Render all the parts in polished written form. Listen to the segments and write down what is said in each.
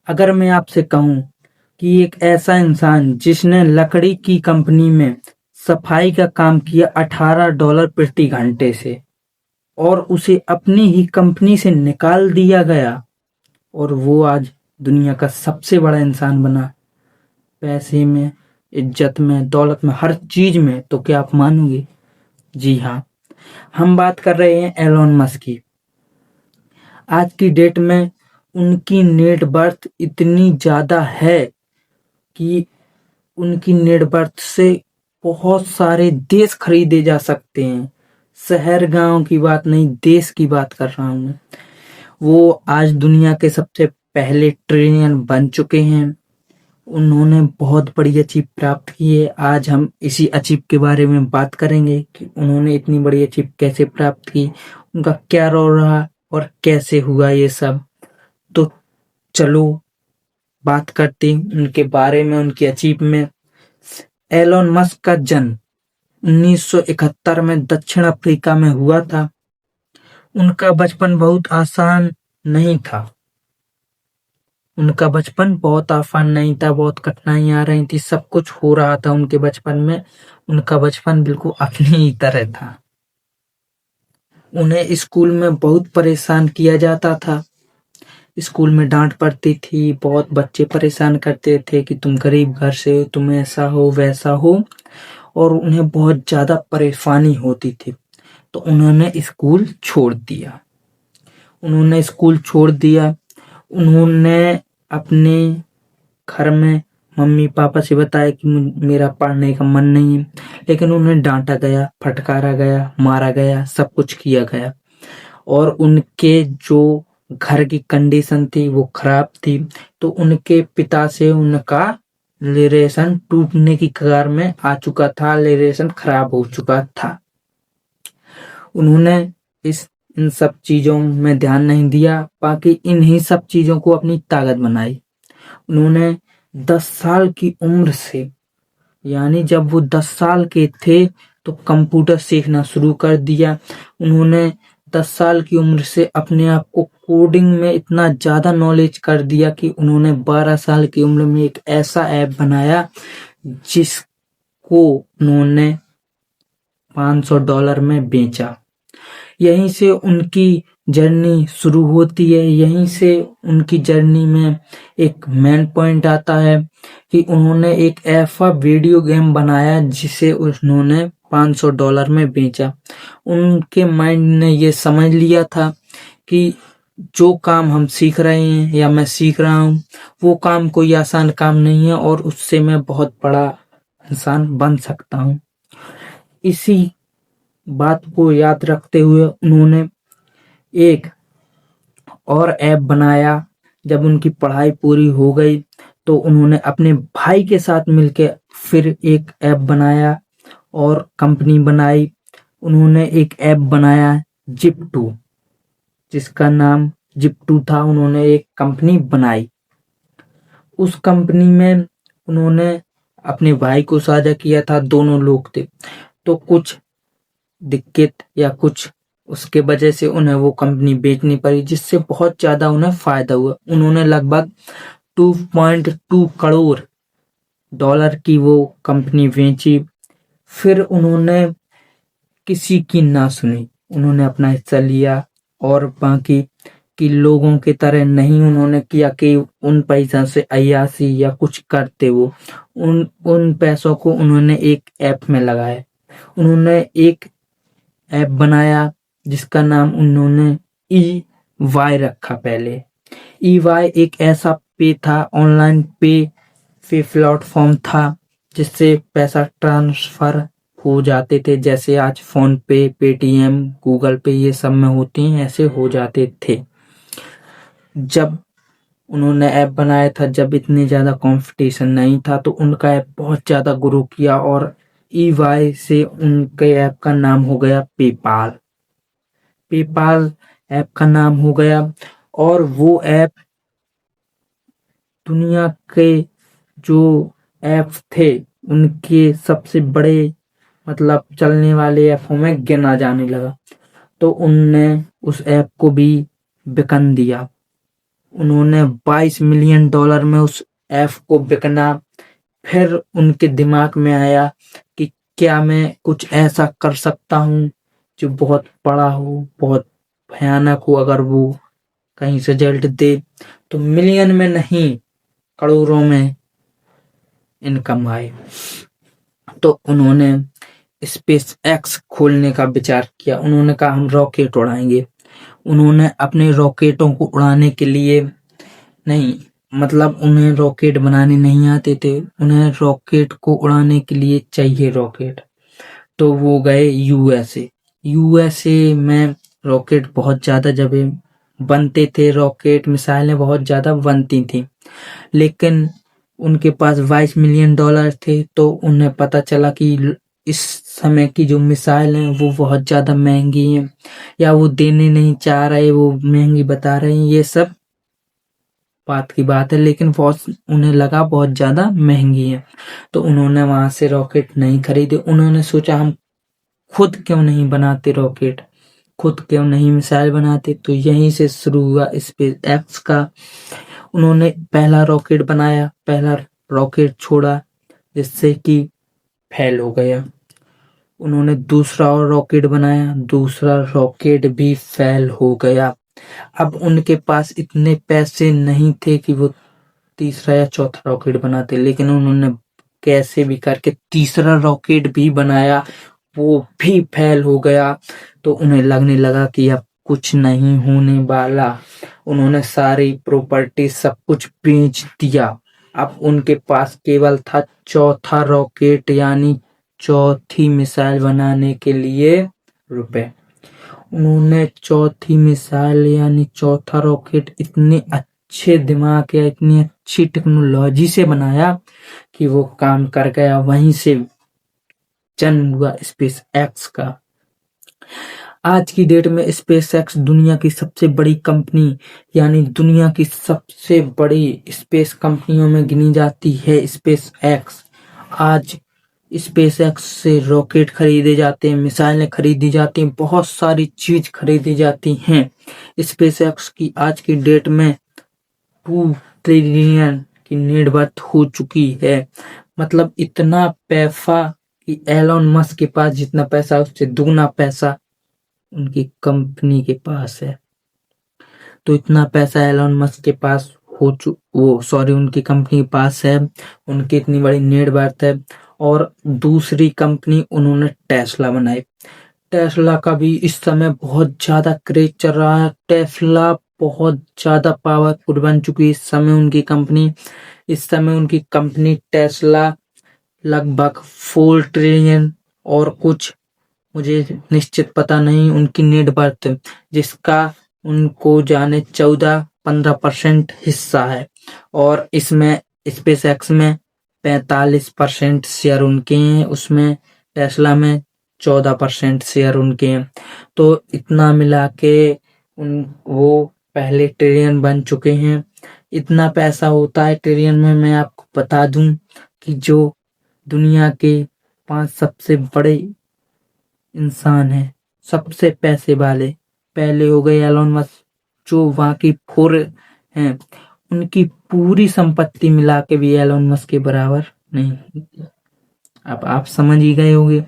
अगर मैं आपसे कहूं कि एक ऐसा इंसान जिसने लकड़ी की कंपनी में सफाई का काम किया $18 प्रति घंटे से और उसे अपनी ही कंपनी से निकाल दिया गया और वो आज दुनिया का सबसे बड़ा इंसान बना, पैसे में, इज्जत में, दौलत में, हर चीज में, तो क्या आप मानोगे? जी हाँ, हम बात कर रहे हैं एलोन मस्क की। आज की डेट में उनकी नेट वर्थ इतनी ज्यादा है कि उनकी नेट वर्थ से बहुत सारे देश खरीदे जा सकते हैं। शहर गांव की बात नहीं, देश की बात कर रहा हूं मैं। वो आज दुनिया के सबसे पहले ट्रिलियन बन चुके हैं। उन्होंने बहुत बड़ी अचीव प्राप्त की है। आज हम इसी अचीव के बारे में बात करेंगे कि उन्होंने इतनी बड़ी अचीव कैसे प्राप्त की, उनका क्या रोल रहा और कैसे हुआ ये सब। तो चलो बात करते हैं उनके बारे में, उनकी अचीव में। एलोन मस्क का जन्म 1971 में दक्षिण अफ्रीका में हुआ था। उनका बचपन बहुत आसान नहीं था। उनका बचपन बहुत आसान नहीं था, बहुत कठिनाइयां आ रही थी, सब कुछ हो रहा था उनके बचपन में। उनका बचपन बिल्कुल अपनी ही तरह था। उन्हें स्कूल में बहुत परेशान किया जाता था। स्कूल में डांट पड़ती थी, बहुत बच्चे परेशान करते थे कि तुम गरीब घर से हो, तुम ऐसा हो वैसा हो, और उन्हें बहुत ज्यादा परेशानी होती थी। तो उन्होंने स्कूल छोड़ दिया। उन्होंने अपने घर में मम्मी पापा से बताया कि मेरा पढ़ने का मन नहीं है, लेकिन उन्हें डांटा गया, फटकारा गया, मारा गया, सब कुछ किया गया। और उनके जो घर की कंडीशन थी वो खराब थी, तो उनके पिता से उनका रिलेशन टूटने की कगार में आ चुका था, रिलेशन खराब हो चुका था। उन्होंने इन सब चीजों में ध्यान नहीं दिया, बाकी इन्हीं सब चीजों को अपनी ताकत बनाई। उन्होंने 10 साल की उम्र से, यानी जब वो 10 साल के थे, तो कंप्यूटर सीखना शुरू कर दिया। उन्होंने 10 साल की उम्र से अपने आप को कोडिंग में इतना ज्यादा नॉलेज कर दिया कि उन्होंने 12 साल की उम्र में एक ऐसा ऐप बनाया जिसको उन्होंने $500 में बेचा। यहीं से उनकी जर्नी शुरू होती है। यहीं से उनकी जर्नी में एक मेन पॉइंट आता है कि उन्होंने एक ऐसा वीडियो गेम बनाया जिसे उन्होंने $500 में बेचा। उनके माइंड ने ये समझ लिया था कि जो काम हम सीख रहे हैं या मैं सीख रहा हूँ, वो काम कोई आसान काम नहीं है और उससे मैं बहुत बड़ा इंसान बन सकता हूँ। इसी बात को याद रखते हुए उन्होंने एक और ऐप बनाया। जब उनकी पढ़ाई पूरी हो गई तो उन्होंने अपने भाई के साथ मिलकर फिर एक ऐप बनाया और कंपनी बनाई। उन्होंने एक ऐप बनाया जिप्टू, जिसका नाम जिप्टू था। उन्होंने एक कंपनी बनाई। उस कंपनी में उन्होंने अपने भाई को साझा किया था, दोनों लोग थे। तो कुछ दिक्कत या कुछ उसके वजह से उन्हें वो कंपनी बेचनी पड़ी, जिससे बहुत ज्यादा उन्हें फायदा हुआ। उन्होंने लगभग 2.2 करोड़ डॉलर की वो कंपनी बेची। फिर उन्होंने किसी की ना सुनी, उन्होंने अपना हिस्सा लिया और बाकी कि लोगों की तरह नहीं उन्होंने किया कि उन पैसों से अय्यासी या कुछ करते। वो उन पैसों को उन्होंने एक ऐप में लगाया। उन्होंने एक ऐप बनाया जिसका नाम उन्होंने ई वाई रखा। पहले ई वाई एक ऐसा पे था, ऑनलाइन पे प्लेटफॉर्म था जिससे पैसा ट्रांसफर हो जाते थे। जैसे आज फोन पे, पेटीएम, गूगल पे ये सब में होते हैं, ऐसे हो जाते थे। जब उन्होंने ऐप बनाया था, जब इतनी ज्यादा कंपटीशन नहीं था, तो उनका ऐप बहुत ज्यादा ग्रो किया और ई वाई से उनके ऐप का नाम हो गया पेपाल। पेपाल ऐप का नाम हो गया और वो ऐप दुनिया के जो ऐप थे उनके सबसे बड़े, मतलब चलने वाले ऐपों में गिना जाने लगा। तो उनने उस ऐप को भी बिकन दिया। उन्होंने $22 मिलियन में उस ऐप को बिकना। फिर उनके दिमाग में आया कि क्या मैं कुछ ऐसा कर सकता हूँ जो बहुत बड़ा हो, बहुत भयानक हो। अगर वो कहीं से रिजल्ट दे तो मिलियन में नहीं, करोड़ों में इनकम आए। तो उन्होंने स्पेस एक्स खोलने का विचार किया। उन्होंने कहा हम रॉकेट उड़ाएंगे। उन्होंने अपने रॉकेटों को उड़ाने के लिए नहीं, मतलब उन्हें रॉकेट बनाने नहीं आते थे, उन्हें रॉकेट को उड़ाने के लिए चाहिए रॉकेट। तो वो गए यूएसए। यूएसए में रॉकेट बहुत ज्यादा जब बनते थे, रॉकेट मिसाइलें बहुत ज्यादा बनती थी, लेकिन उनके पास $22 मिलियन थे। तो उन्हें पता चला कि इस समय की जो मिसाइल हैं वो बहुत ज्यादा महंगी हैं, या वो देने नहीं चाह रहे, वो महंगी बता रहे हैं, ये सब बात की बात है, लेकिन बहुत उन्हें लगा बहुत ज्यादा महंगी है। तो उन्होंने वहां से रॉकेट नहीं खरीदे। उन्होंने सोचा हम खुद क्यों नहीं बनाते रॉकेट, खुद क्यों नहीं मिसाइल बनाते। तो यहीं से शुरू हुआ स्पेस एक्स का। उन्होंने पहला रॉकेट बनाया, पहला रॉकेट छोड़ा जिससे कि फेल हो गया। उन्होंने दूसरा और रॉकेट बनाया, दूसरा रॉकेट भी फेल हो गया। अब उनके पास इतने पैसे नहीं थे कि वो तीसरा या चौथा रॉकेट बनाते, लेकिन उन्होंने कैसे भी करके तीसरा रॉकेट भी बनाया, वो भी फेल हो गया। तो उन्हें लगने लगा कि अब कुछ नहीं होने वाला। उन्होंने सारी प्रॉपर्टी सब कुछ बेच दिया। अब उनके पास केवल था चौथा रॉकेट, यानी चौथी मिसाइल बनाने के लिए रुपए। उन्होंने चौथी मिसाइल यानी चौथा रॉकेट इतने अच्छे दिमाग या इतनी अच्छी टेक्नोलॉजी से बनाया कि वो काम कर गया। वहीं से जन्म हुआ स्पेस एक्स का। आज की डेट में स्पेस एक्स दुनिया की सबसे बड़ी कंपनी, यानी दुनिया की सबसे बड़ी स्पेस कंपनियों में गिनी जाती है स्पेस एक्स। आज स्पेस एक्स से रॉकेट खरीदे जाते हैं, मिसाइलें खरीदी जाती हैं, बहुत सारी चीज खरीदी जाती हैं। स्पेस एक्स की आज की डेट में 2 ट्रिलियन की नेटवर्थ हो चुकी है। मतलब इतना पैसा कि एलोन मस्क के पास जितना पैसा उससे दुगना पैसा उनकी कंपनी के पास है। तो इतना पैसा एलोन मस्क के पास उनकी कंपनी के पास है, उनकी इतनी बड़ी नेटवर्थ है। और दूसरी कंपनी उन्होंने टेस्ला बनाई। टेस्ला का भी इस समय बहुत ज्यादा क्रेज चल रहा है। टेस्ला बहुत ज्यादा पावरफुल बन चुकी है इस समय उनकी कंपनी। इस समय उनकी कंपनी टेस्ला लगभग 4 ट्रिलियन और कुछ, मुझे निश्चित पता नहीं, उनकी नेटवर्थ, जिसका उनको जाने 14-15% हिस्सा है। और इसमें स्पेस एक्स में 45% शेयर उनके हैं, उसमें टेस्ला में 14% शेयर उनके हैं। तो इतना मिला के वो पहले ट्रिलियन बन चुके हैं। इतना पैसा होता है ट्रिलियन में। मैं आपको बता दूं कि जो दुनिया के 5 सबसे बड़े इंसान है, सबसे पैसे वाले, पहले हो गए एलोन मस्क, जो वहां की 4 हैं, उनकी पूरी संपत्ति मिला के भी एलोन मस्क के बराबर नहीं। अब आप समझ ही गए होंगे।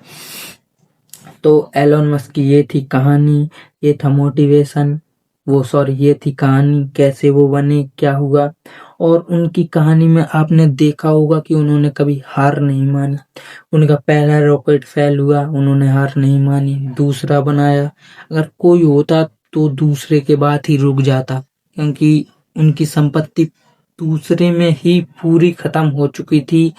तो एलोन मस्क की ये थी कहानी, ये था मोटिवेशन, ये थी कहानी कैसे वो बने, क्या हुआ। और उनकी कहानी में आपने देखा होगा कि उन्होंने कभी हार नहीं मानी। उनका पहला रॉकेट फेल हुआ, उन्होंने हार नहीं मानी, दूसरा बनाया। अगर कोई होता तो दूसरे के बाद ही रुक जाता, क्योंकि उनकी संपत्ति दूसरे में ही पूरी खत्म हो चुकी थी।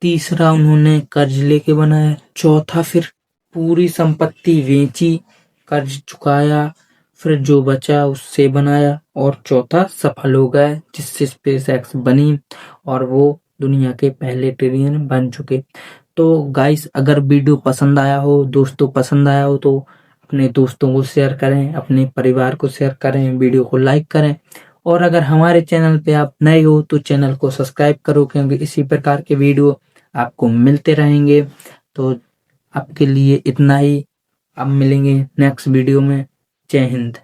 तीसरा उन्होंने कर्ज लेके बनाया, चौथा फिर पूरी संपत्ति बेची, कर्ज चुकाया, फिर जो बचा उससे बनाया, और चौथा सफल हो गया जिससे स्पेस एक्स बनी और वो दुनिया के पहले ट्रिलियन बन चुके। तो गाइस, अगर वीडियो पसंद आया हो, दोस्तों पसंद आया हो, तो अपने दोस्तों को शेयर करें, अपने परिवार को शेयर करें, वीडियो को लाइक करें। और अगर हमारे चैनल पे आप नए हो तो चैनल को सब्सक्राइब करो, क्योंकि इसी प्रकार के वीडियो आपको मिलते रहेंगे। तो आपके लिए इतना ही, अब मिलेंगे नेक्स्ट वीडियो में। जय हिंद।